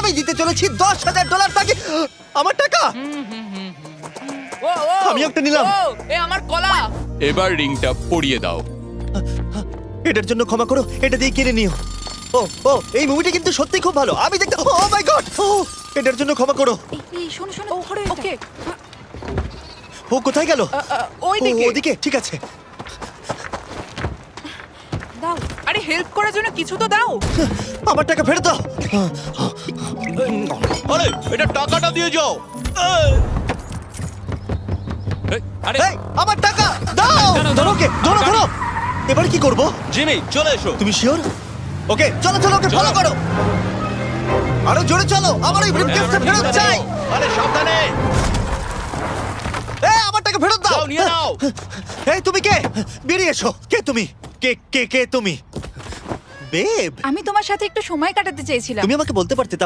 আমি দিতে চলেছি $10,000 তাকে। আমার টাকা ও ও আমি একটা নিলাম। ও, এ আমার কলা। এবার রিংটা পরিয়ে দাও। এটার জন্য ক্ষমা করো, এটা দিয়ে কিনে নিও। ও ও এই মুভিটা কিন্তু সত্যি খুব ভালো, আমি দেখতে। ও মাই গড, ও এটার জন্য ক্ষমা করো। এই শোনো শোনো ধরো ওকে ও কোথায় গেল? ওই ও, দিকে। ওদিকে, ঠিক আছে। দাও। আরে হেল্প করার জন্য কিছু তো দাও। আমার টাকা ফেরত দাও। আরে এটা টাকাটা দিয়ে যাও। আরে এই, আমার টাকা দাও। দাঁড়াও, ধরো ওকে, ধরো ধরো। এবার কি করব? জিমি চলে এসো। তুমি শিওর? ওকে চলো চলো, ওকে ফলো করো। আরো জোরে চলো, আমার এই ব্রিফকেসটা ফেরত চাই। আরে সাবধানে এই আমার টাকা ফেরত দাও। যাও নিয়ে নাও। এই তুমি কে? বেরিয়ে এসো। কে তুমি? কে কে কে তুমি? বেব, আমি তোমার সাথে একটু সময় কাটাতে চেয়েছিলাম। তুমি আমাকে বলতে পারতে তাহলে